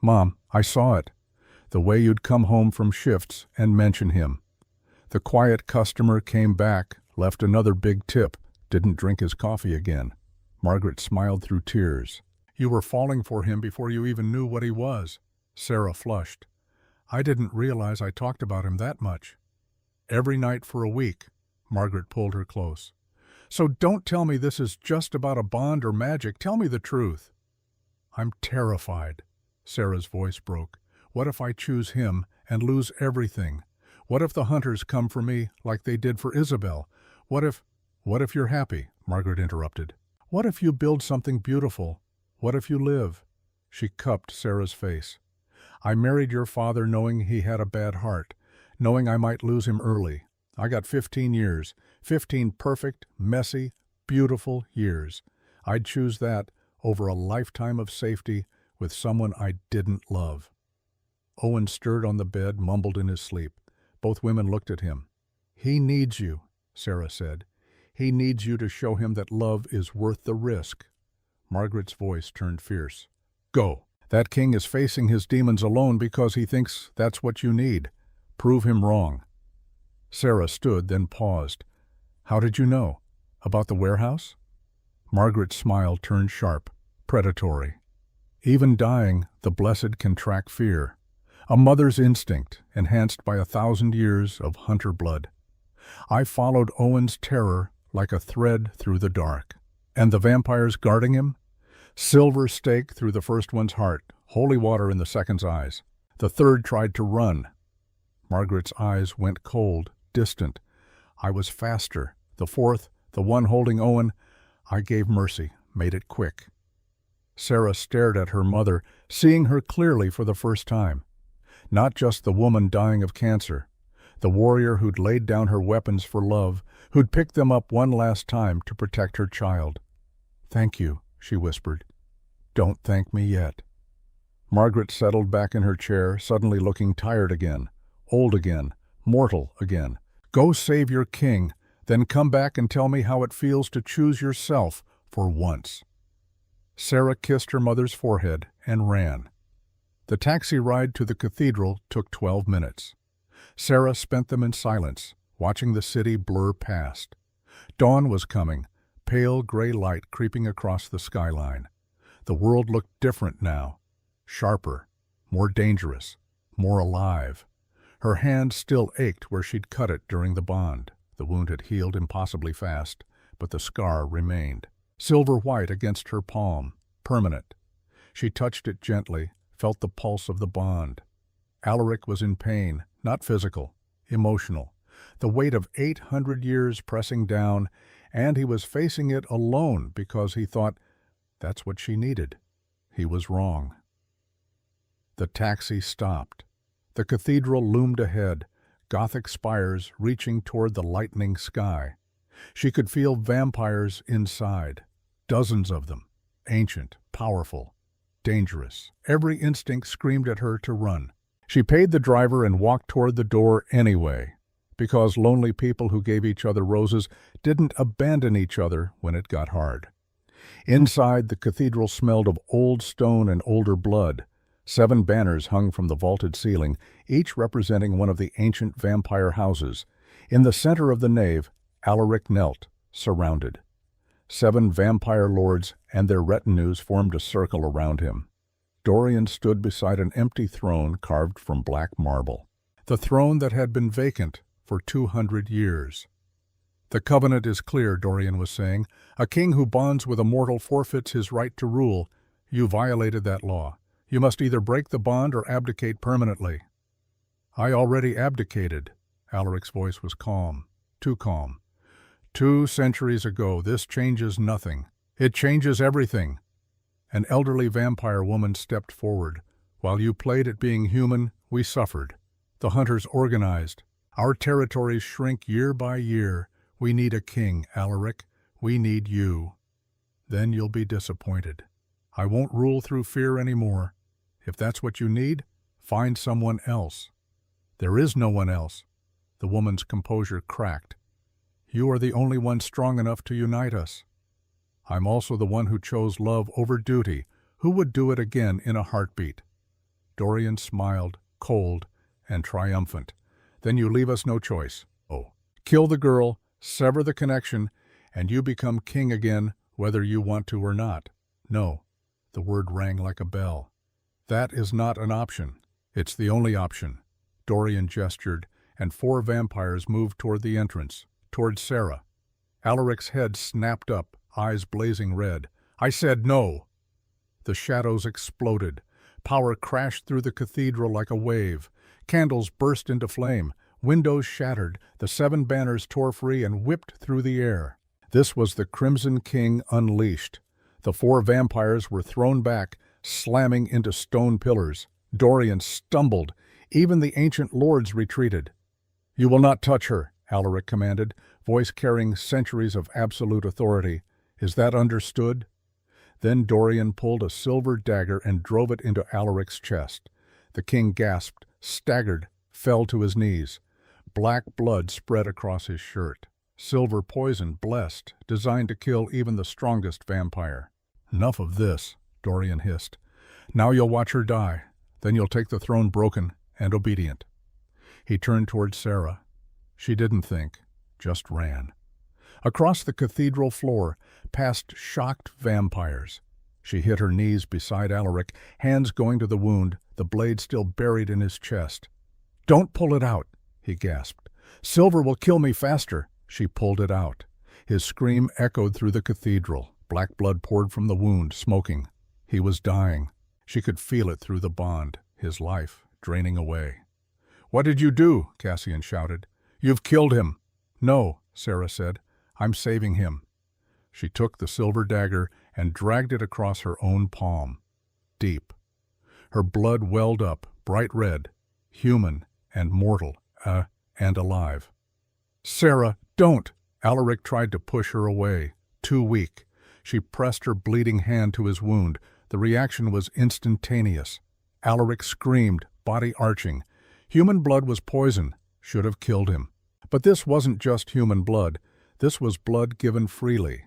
Mom, I saw it. The way you'd come home from shifts and mention him. The quiet customer came back, left another big tip, didn't drink his coffee again. Margaret smiled through tears. You were falling for him before you even knew what he was. Sarah flushed. I didn't realize I talked about him that much. Every night for a week. Margaret pulled her close. So don't tell me this is just about a bond or magic. Tell me the truth. I'm terrified. Sarah's voice broke. What if I choose him and lose everything? What if the hunters come for me like they did for Isabel? What if you're happy? Margaret interrupted. What if you build something beautiful? What if you live? She cupped Sarah's face. I married your father knowing he had a bad heart, knowing I might lose him early. I got 15 years, 15 perfect, messy, beautiful years. I'd choose that over a lifetime of safety with someone I didn't love. Owen stirred on the bed, mumbled in his sleep. Both women looked at him. He needs you, Sarah said. He needs you to show him that love is worth the risk. Margaret's voice turned fierce. Go. That king is facing his demons alone because he thinks that's what you need. Prove him wrong. Sarah stood, then paused. How did you know? About the warehouse? Margaret's smile turned sharp, predatory. Even dying, the blessed can track fear. A mother's instinct, enhanced by 1,000 years of hunter blood. I followed Owen's terror like a thread through the dark. And the vampires guarding him? Silver stake through the first one's heart, holy water in the second's eyes. The third tried to run. Margaret's eyes went cold, distant. I was faster. The fourth, the one holding Owen, I gave mercy, made it quick. Sarah stared at her mother, seeing her clearly for the first time. Not just the woman dying of cancer, the warrior who'd laid down her weapons for love, who'd picked them up one last time to protect her child. "Thank you," she whispered. "Don't thank me yet." Margaret settled back in her chair, suddenly looking tired again, old again, mortal again. "Go save your king, then come back and tell me how it feels to choose yourself for once." Sarah kissed her mother's forehead and ran. The taxi ride to the cathedral took 12 minutes. Sarah spent them in silence, watching the city blur past. Dawn was coming, pale gray light creeping across the skyline. The world looked different now, sharper, more dangerous, more alive. Her hand still ached where she'd cut it during the bond. The wound had healed impossibly fast, but the scar remained. Silver white against her palm, permanent. She touched it gently, felt the pulse of the bond. Alaric was in pain, not physical, emotional. The weight of 800 years pressing down, and he was facing it alone because he thought that's what she needed. He was wrong. The taxi stopped. The cathedral loomed ahead, Gothic spires reaching toward the lightening sky. She could feel vampires inside, dozens of them, ancient, powerful, dangerous. Every instinct screamed at her to run. She paid the driver and walked toward the door anyway, because lonely people who gave each other roses didn't abandon each other when it got hard. Inside, the cathedral smelled of old stone and older blood. 7 banners hung from the vaulted ceiling, each representing one of the ancient vampire houses. In the center of the nave, Alaric knelt, surrounded. 7 vampire lords and their retinues formed a circle around him. Dorian stood beside an empty throne carved from black marble. The throne that had been vacant for 200 years. "The covenant is clear," Dorian was saying. "A king who bonds with a mortal forfeits his right to rule. You violated that law. You must either break the bond or abdicate permanently." "I already abdicated." Alaric's voice was calm, too calm. 2 centuries ago, this changes nothing. It changes everything." An elderly vampire woman stepped forward. "While you played at being human, we suffered. The hunters organized. Our territories shrink year by year. We need a king, Alaric. We need you. Then you'll be disappointed. I won't rule through fear anymore. If that's what you need, find someone else." "There is no one else." The woman's composure cracked. "You are the only one strong enough to unite us. I'm also the one who chose love over duty, who would do it again in a heartbeat." Dorian smiled, cold and triumphant. "Then you leave us no choice. Oh, kill the girl, sever the connection, and you become king again, whether you want to or not." "No." The word rang like a bell. "That is not an option. It's the only option." Dorian gestured, and 4 vampires moved toward the entrance, toward Sarah. Alaric's head snapped up, eyes blazing red. "I said no!" The shadows exploded. Power crashed through the cathedral like a wave. Candles burst into flame. Windows shattered. The 7 banners tore free and whipped through the air. This was the Crimson King unleashed. The 4 vampires were thrown back, slamming into stone pillars. Dorian stumbled. Even the ancient lords retreated. "You will not touch her," Alaric commanded, voice carrying centuries of absolute authority. "Is that understood?" Then Dorian pulled a silver dagger and drove it into Alaric's chest. The king gasped, staggered, fell to his knees. Black blood spread across his shirt. Silver poison blessed, designed to kill even the strongest vampire. "Enough of this," Dorian hissed. "Now you'll watch her die. Then you'll take the throne broken and obedient." He turned toward Sarah. She didn't think, just ran. Across the cathedral floor, past shocked vampires. She hit her knees beside Alaric, hands going to the wound, the blade still buried in his chest. "Don't pull it out," he gasped. "Silver will kill me faster." She pulled it out. His scream echoed through the cathedral. Black blood poured from the wound, smoking. He was dying. She could feel it through the bond. His life draining away. "What did you do?" Cassian shouted. "You've killed him." "No," Sarah said. "I'm saving him." She took the silver dagger and dragged it across her own palm. Deep. Her blood welled up, bright red, human and mortal, and alive. "Sarah, don't!" Alaric tried to push her away. Too weak. She pressed her bleeding hand to his wound. The reaction was instantaneous. Alaric screamed, body arching. Human blood was poison, should have killed him. But this wasn't just human blood. This was blood given freely,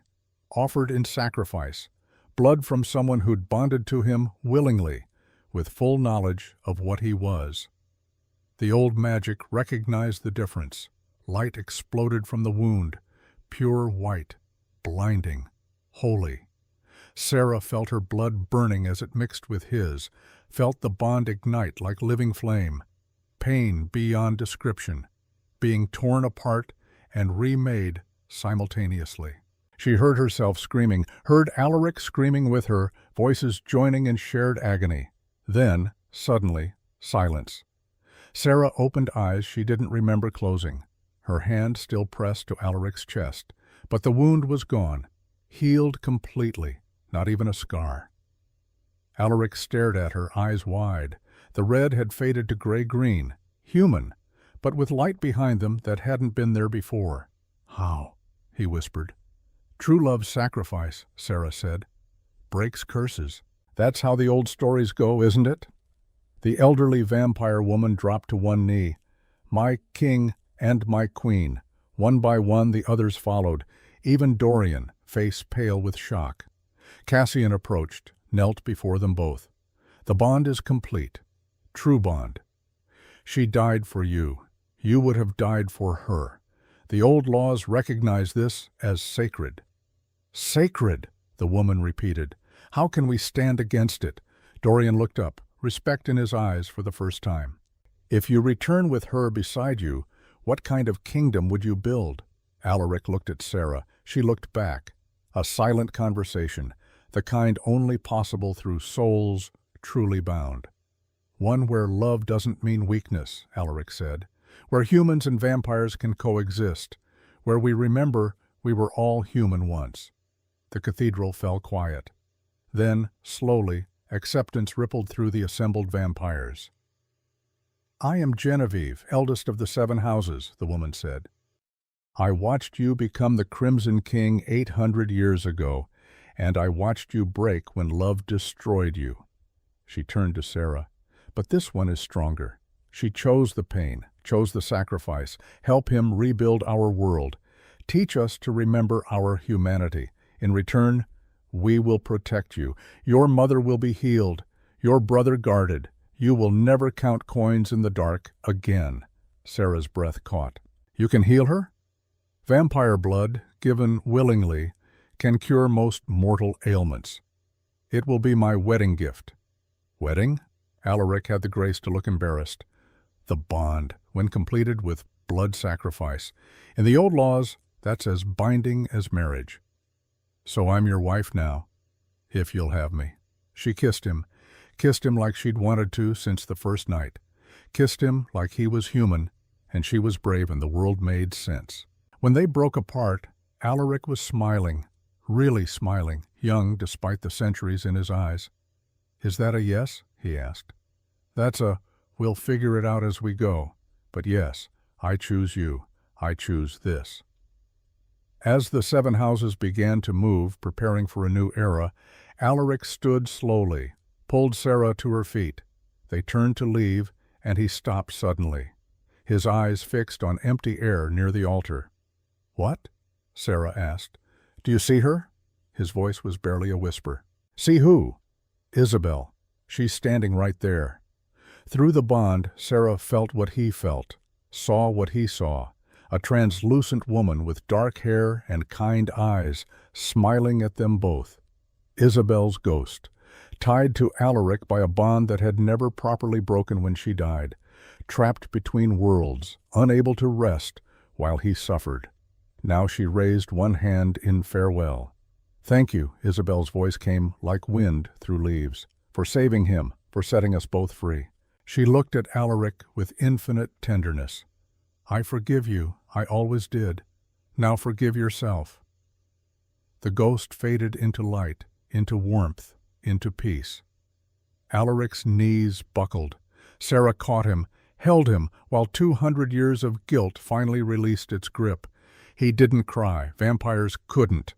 offered in sacrifice. Blood from someone who'd bonded to him willingly, with full knowledge of what he was. The old magic recognized the difference. Light exploded from the wound, pure white, blinding, holy. Sarah felt her blood burning as it mixed with his, felt the bond ignite like living flame. Pain beyond description, being torn apart and remade simultaneously. She heard herself screaming, heard Alaric screaming with her, voices joining in shared agony. Then, suddenly, silence. Sarah opened eyes she didn't remember closing, her hand still pressed to Alaric's chest, but the wound was gone, healed completely, not even a scar. Alaric stared at her, eyes wide. The red had faded to gray-green, human, but with light behind them that hadn't been there before. "How?" he whispered. "True love's sacrifice," Sarah said. "Breaks curses. That's how the old stories go, isn't it?" The elderly vampire woman dropped to one knee. "My king and my queen." One by one the others followed, even Dorian, face pale with shock. Cassian approached, knelt before them both. "The bond is complete. True bond. She died for you. You would have died for her. The old laws recognize this as sacred." "Sacred," the woman repeated. "How can we stand against it?" Dorian looked up, respect in his eyes for the first time. "If you return with her beside you, what kind of kingdom would you build?" Alaric looked at Sarah. She looked back. A silent conversation, the kind only possible through souls truly bound. "One where love doesn't mean weakness," Alaric said. "Where humans and vampires can coexist. Where we remember we were all human once." The cathedral fell quiet. Then, slowly, acceptance rippled through the assembled vampires. "I am Genevieve, eldest of the 7 houses," the woman said. "I watched you become the Crimson King 800 years ago, and I watched you break when love destroyed you." She turned to Sarah. "But this one is stronger. She chose the pain, chose the sacrifice. Help him rebuild our world. Teach us to remember our humanity. In return, we will protect you. Your mother will be healed, your brother guarded. You will never count coins in the dark again." Sarah's breath caught. "You can heal her?" "Vampire blood, given willingly, can cure most mortal ailments. It will be my wedding gift." "Wedding?" Alaric had the grace to look embarrassed. "The bond, when completed with blood sacrifice. In the old laws, that's as binding as marriage. So I'm your wife now, if you'll have me." She kissed him like she'd wanted to since the first night. Kissed him like he was human, and she was brave and the world made sense. When they broke apart, Alaric was smiling, really smiling, young despite the centuries in his eyes. "Is that a yes?" he asked. "That's a, we'll figure it out as we go. But yes, I choose you. I choose this." As the 7 houses began to move, preparing for a new era, Alaric stood slowly, pulled Sarah to her feet. They turned to leave, and he stopped suddenly, his eyes fixed on empty air near the altar. "What?" Sarah asked. "Do you see her?" His voice was barely a whisper. "See who?" "Isabel. She's standing right there." Through the bond, Sarah felt what he felt, saw what he saw. A translucent woman with dark hair and kind eyes, smiling at them both. Isabel's ghost, tied to Alaric by a bond that had never properly broken when she died, trapped between worlds, unable to rest while he suffered. Now she raised one hand in farewell. "Thank you," Isabel's voice came like wind through leaves, "for saving him, for setting us both free." She looked at Alaric with infinite tenderness. "I forgive you, I always did. Now forgive yourself." The ghost faded into light, into warmth, into peace. Alaric's knees buckled. Sarah caught him, held him, while 200 years of guilt finally released its grip. He didn't cry, vampires couldn't,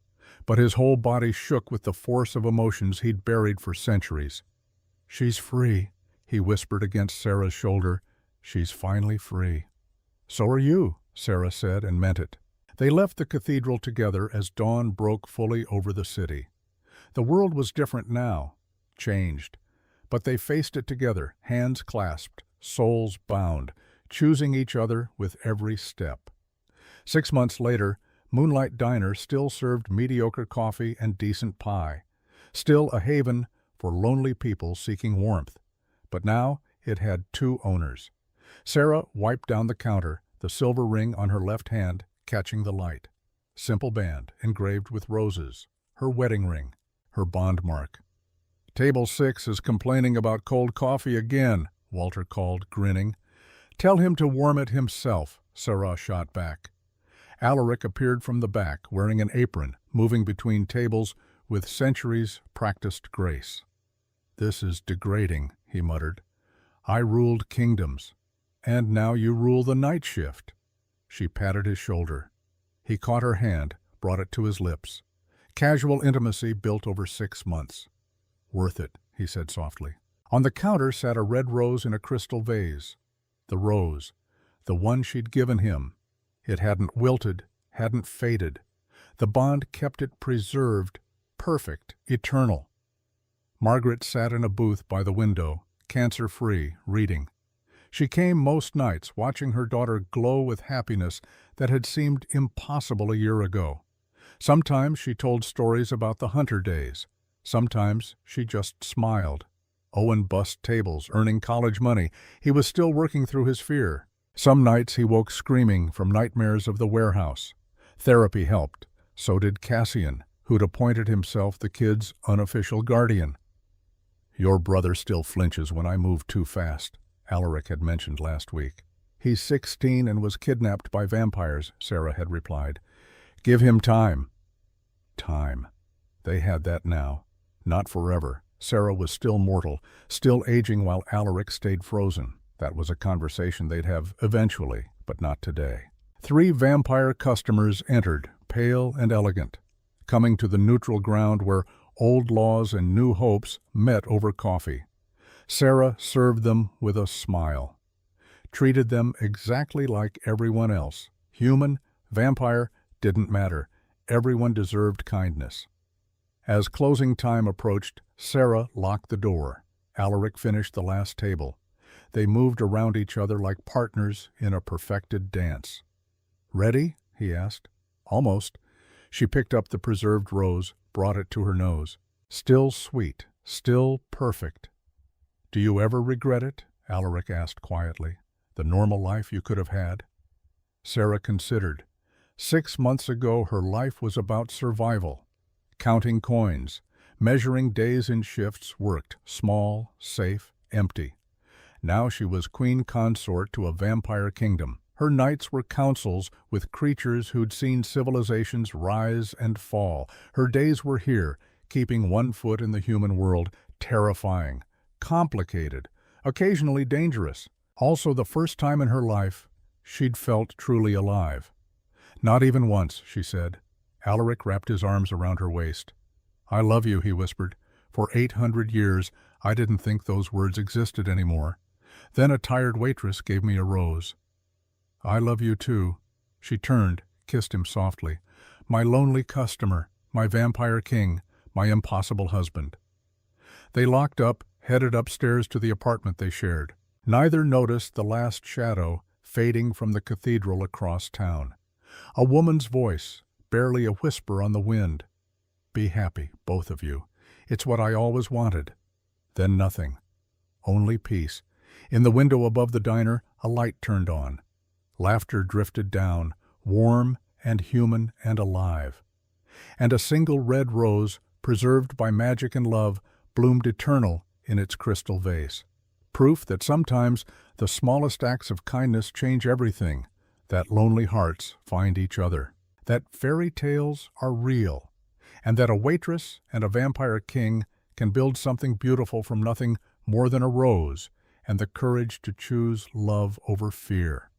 but his whole body shook with the force of emotions he'd buried for centuries. "She's free," he whispered against Sarah's shoulder. "She's finally free." "So are you," Sarah said, and meant it. They left the cathedral together as dawn broke fully over the city. The world was different now, changed, but they faced it together, hands clasped, souls bound, choosing each other with every step. 6 months later, Moonlight Diner still served mediocre coffee and decent pie, still a haven for lonely people seeking warmth. But now it had 2 owners. Sarah wiped down the counter, the silver ring on her left hand catching the light. Simple band, engraved with roses, her wedding ring, her bond mark. "Table 6 is complaining about cold coffee again," Walter called, grinning. "Tell him to warm it himself," Sarah shot back. Alaric appeared from the back, wearing an apron, moving between tables with centuries-practiced grace. "This is degrading," he muttered. "I ruled kingdoms, and now you rule the night shift." She patted his shoulder. He caught her hand, brought it to his lips. Casual intimacy built over 6 months. "Worth it," he said softly. On the counter sat a red rose in a crystal vase. The rose, the one she'd given him. It hadn't wilted, hadn't faded. The bond kept it preserved, perfect, eternal. Margaret sat in a booth by the window, cancer-free, reading. She came most nights, watching her daughter glow with happiness that had seemed impossible a year ago. Sometimes she told stories about the Hunter days. Sometimes she just smiled. Owen bussed tables, earning college money. He was still working through his fear. Some nights he woke screaming from nightmares of the warehouse. Therapy helped. So did Cassian, who'd appointed himself the kid's unofficial guardian. "Your brother still flinches when I move too fast," Alaric had mentioned last week. "He's 16 and was kidnapped by vampires," Sarah had replied. "Give him time." Time. They had that now. Not forever. Sarah was still mortal, still aging while Alaric stayed frozen. That was a conversation they'd have eventually, but not today. 3 vampire customers entered, pale and elegant, coming to the neutral ground where old laws and new hopes met over coffee. Sarah served them with a smile, treated them exactly like everyone else. Human, vampire, didn't matter. Everyone deserved kindness. As closing time approached, Sarah locked the door. Alaric finished the last table. They moved around each other like partners in a perfected dance. "Ready?" he asked. "Almost." She picked up the preserved rose, brought it to her nose. "Still sweet, still perfect." "Do you ever regret it?" Alaric asked quietly. "The normal life you could have had?" Sarah considered. 6 months ago her life was about survival. Counting coins, measuring days in shifts, worked, small, safe, empty. Now she was queen consort to a vampire kingdom. Her nights were councils with creatures who'd seen civilizations rise and fall. Her days were here, keeping one foot in the human world, terrifying, complicated, occasionally dangerous. Also the first time in her life she'd felt truly alive. "Not even once," she said. Alaric wrapped his arms around her waist. "I love you," he whispered. "For 800 years I didn't think those words existed anymore. Then a tired waitress gave me a rose." "I love you too." She turned, kissed him softly. "My lonely customer, my vampire king, my impossible husband." They locked up, headed upstairs to the apartment they shared. Neither noticed the last shadow fading from the cathedral across town. A woman's voice, barely a whisper on the wind. "Be happy, both of you. It's what I always wanted." Then nothing. Only peace. In the window above the diner, a light turned on. Laughter drifted down, warm and human and alive. And a single red rose, preserved by magic and love, bloomed eternal in its crystal vase. Proof that sometimes the smallest acts of kindness change everything, that lonely hearts find each other, that fairy tales are real, and that a waitress and a vampire king can build something beautiful from nothing more than a rose and the courage to choose love over fear.